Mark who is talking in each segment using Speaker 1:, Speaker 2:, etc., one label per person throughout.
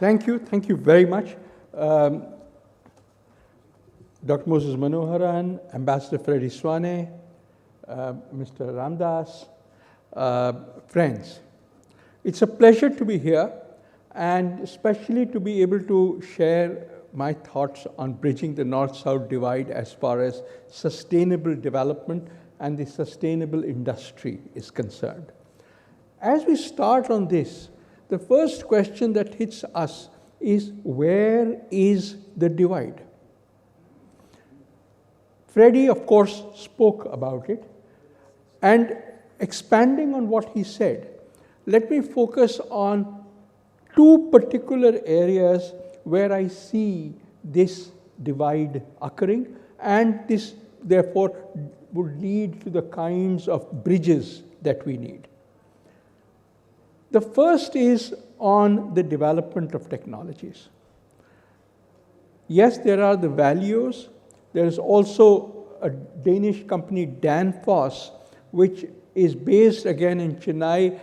Speaker 1: Thank you very much. Dr. Moses Manoharan, Ambassador Freddie Swane, Mr. Ramdas, friends. It's a pleasure to be here, and especially to be able to share my thoughts on bridging the North-South divide as far as sustainable development and the sustainable industry is concerned. As we start on this, the first question that hits us is, where is the divide? Freddie, of course, spoke about it. And expanding on what he said, let me focus on two particular areas where I see this divide occurring, and this, therefore, would lead to the kinds of bridges that we need. The first is on the development of technologies. Yes, there are the values. There is also a Danish company, Danfoss, which is based again in Chennai,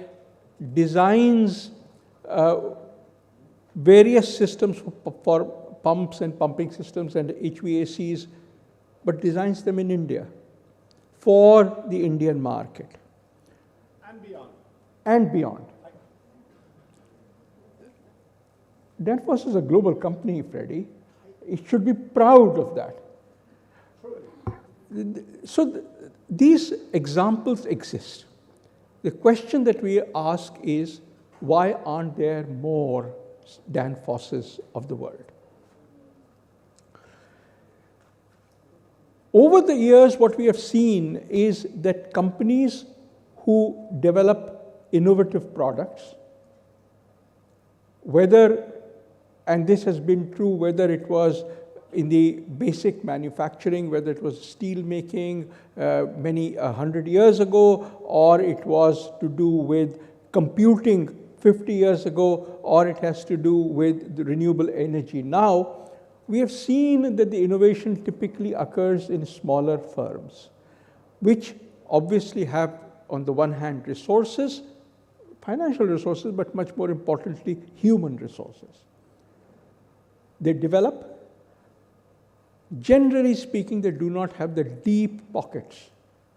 Speaker 1: designs various systems for pumps and pumping systems and HVACs, but designs them in India for the Indian market.
Speaker 2: And beyond.
Speaker 1: And beyond. Danfoss is a global company, Freddie. It should be proud of that. So these examples exist. The question that we ask is, why aren't there more Danfosses of the world? Over the years, what we have seen is that companies who develop innovative products, and this has been true whether it was in the basic manufacturing, whether it was steel making many 100 years ago, or it was to do with computing 50 years ago, or it has to do with the renewable energy now, we have seen that the innovation typically occurs in smaller firms, which obviously have, on the one hand, resources, financial resources, but much more importantly, human resources. They develop. Generally speaking, they do not have the deep pockets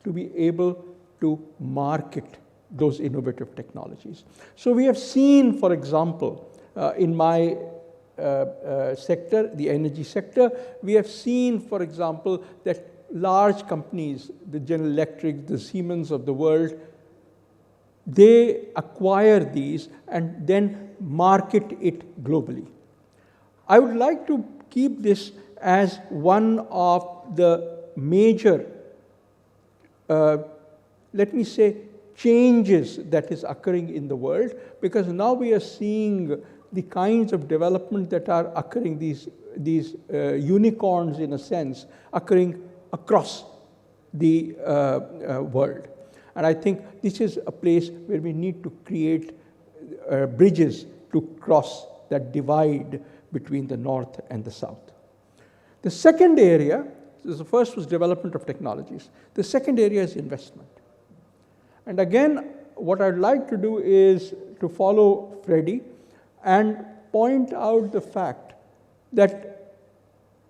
Speaker 1: to be able to market those innovative technologies. So we have seen, for example, in my sector, the energy sector, we have seen, for example, that large companies, the General Electric, the Siemens of the world, they acquire these and then market it globally. I would like to keep this as one of the major, let me say, changes that is occurring in the world, because now we are seeing the kinds of development that are occurring, these unicorns in a sense, occurring across the world. And I think this is a place where we need to create bridges to cross that divide between the North and the South. The second area, so the first was development of technologies. The second area is investment. And again, what I'd like to do is to follow Freddie and point out the fact that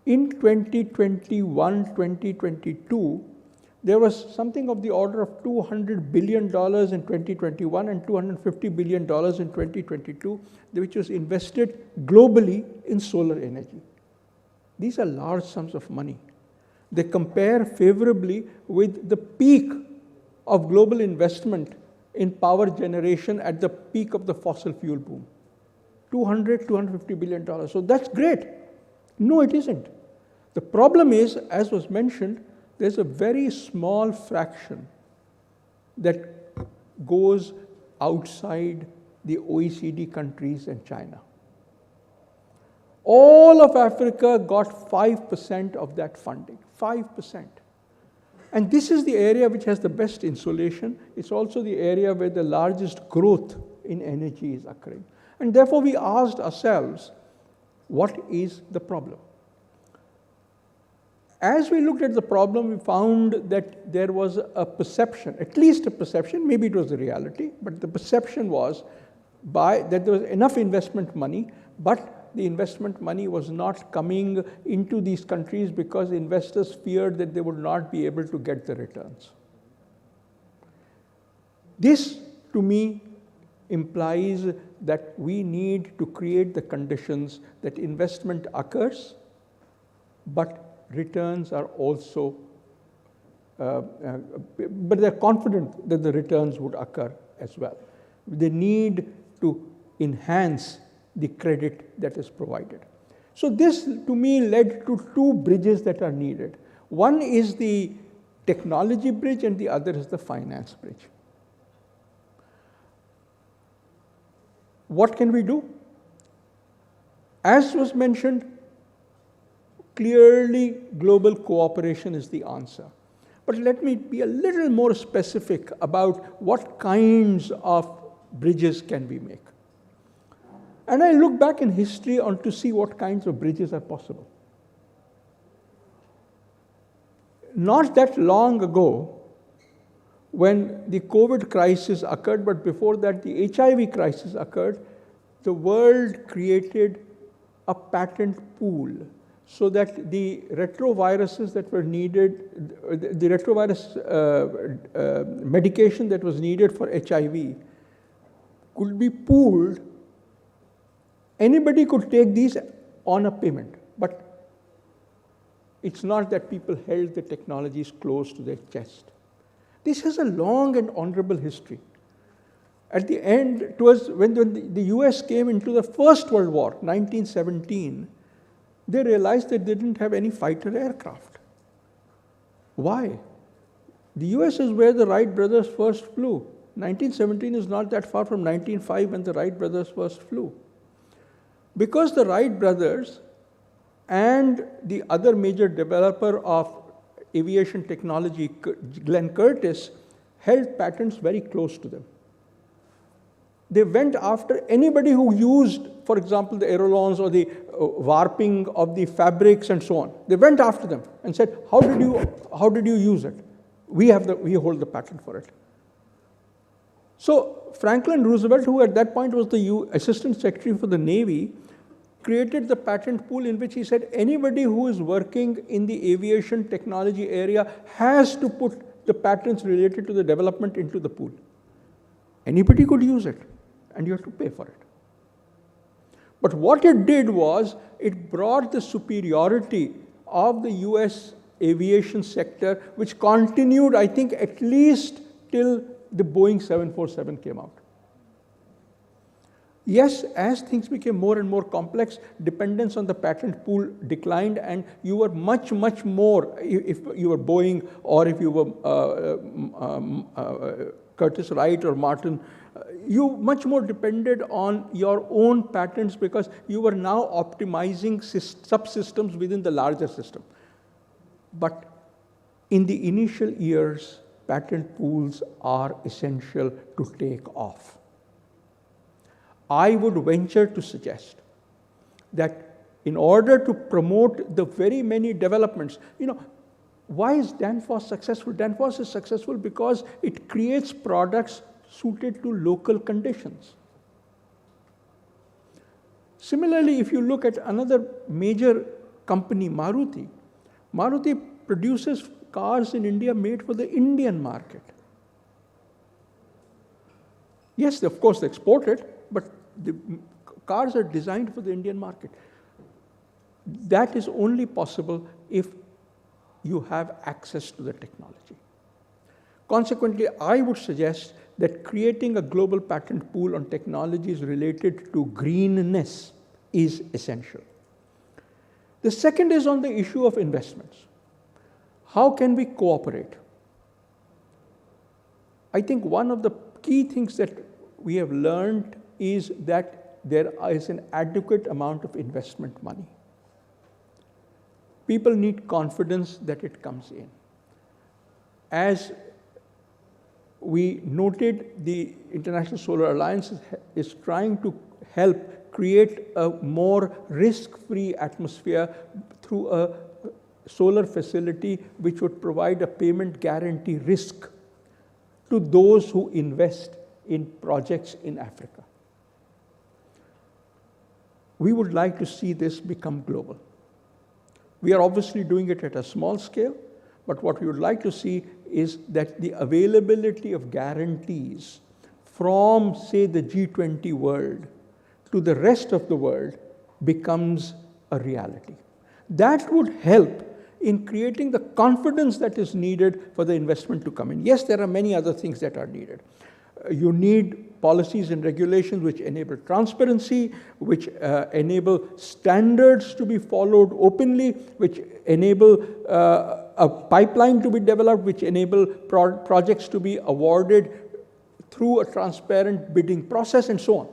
Speaker 1: in 2021, 2022, there was something of the order of $200 billion in 2021 and $250 billion in 2022, which was invested globally in solar energy. These are large sums of money. They compare favorably with the peak of global investment in power generation at the peak of the fossil fuel boom. $250 billion. So that's great. No, it isn't. The problem is, as was mentioned, there's a very small fraction that goes outside the OECD countries and China. All of Africa got 5% of that funding, 5%. And this is the area which has the best insulation. It's also the area where the largest growth in energy is occurring. And therefore, we asked ourselves, what is the problem? As we looked at the problem, we found that there was a perception, at least a perception, maybe it was the reality, but the perception was that there was enough investment money, But the investment money was not coming into these countries because investors feared that they would not be able to get the returns. This, to me, implies that we need to create the conditions that investment occurs, but returns are also, but they're confident that the returns would occur as well. They need to enhance the credit that is provided. So this, to me, led to two bridges that are needed. One is the technology bridge and the other is the finance bridge. What can we do? As was mentioned, clearly global cooperation is the answer. But let me be a little more specific about what kinds of bridges can we make. And I look back in history to see what kinds of bridges are possible. Not that long ago, when the COVID crisis occurred, but before that the HIV crisis occurred, the world created a patent pool so that the retroviruses that were needed, the retrovirus medication that was needed for HIV could be pooled. Anybody could take these on a payment, but it's not that people held the technologies close to their chest. This has a long and honorable history. At the end, it was when the US came into the First World War, 1917, they realized they didn't have any fighter aircraft. Why? The US is where the Wright brothers first flew. 1917 is not that far from 1905 when the Wright brothers first flew. Because the Wright brothers and the other major developer of aviation technology, Glenn Curtiss, held patents very close to them. They went after anybody who used, for example, the ailerons or the warping of the fabrics and so on. They went after them and said, how did you use it? We hold the patent for it. So Franklin Roosevelt, who at that point was the Assistant Secretary for the Navy, created the patent pool in which he said anybody who is working in the aviation technology area has to put the patents related to the development into the pool. Anybody could use it, and you have to pay for it. But what it did was, it brought the superiority of the US aviation sector, which continued, I think, at least till the Boeing 747 came out. Yes, as things became more and more complex, dependence on the patent pool declined, and you were much, much more, if you were Boeing or if you were Curtiss Wright or Martin, you much more depended on your own patents because you were now optimizing subsystems within the larger system. But in the initial years, patent pools are essential to take off. I would venture to suggest that in order to promote the very many developments, why is Danfoss successful? Danfoss is successful because it creates products suited to local conditions. Similarly, if you look at another major company, Maruti, Maruti produces cars in India made for the Indian market. Yes, of course, they export it, but the cars are designed for the Indian market. That is only possible if you have access to the technology. Consequently, I would suggest that creating a global patent pool on technologies related to greenness is essential. The second is on the issue of investments. How can we cooperate? I think one of the key things that we have learned is that there is an adequate amount of investment money. People need confidence that it comes in. As we noted, the International Solar Alliance is trying to help create a more risk-free atmosphere through a solar facility which would provide a payment guarantee risk to those who invest in projects in Africa. we would like to see this become global. We are obviously doing it at a small scale, but what we would like to see is that the availability of guarantees from, say, the G20 world to the rest of the world becomes a reality. That would help in creating the confidence that is needed for the investment to come in. Yes, there are many other things that are needed. You need policies and regulations which enable transparency, which enable standards to be followed openly, which enable a pipeline to be developed, which enable projects to be awarded through a transparent bidding process, and so on.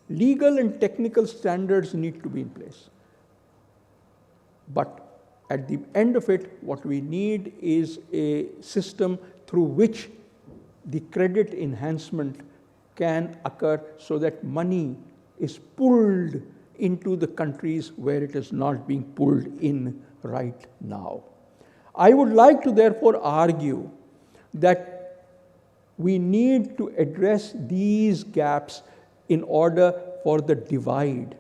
Speaker 1: Legal and technical standards need to be in place. But at the end of it, what we need is a system through which the credit enhancement can occur so that money is pulled into the countries where it is not being pulled in right now. I would like to therefore argue that we need to address these gaps in order for the divide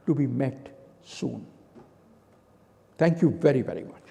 Speaker 1: to be met soon. Thank you very, very much.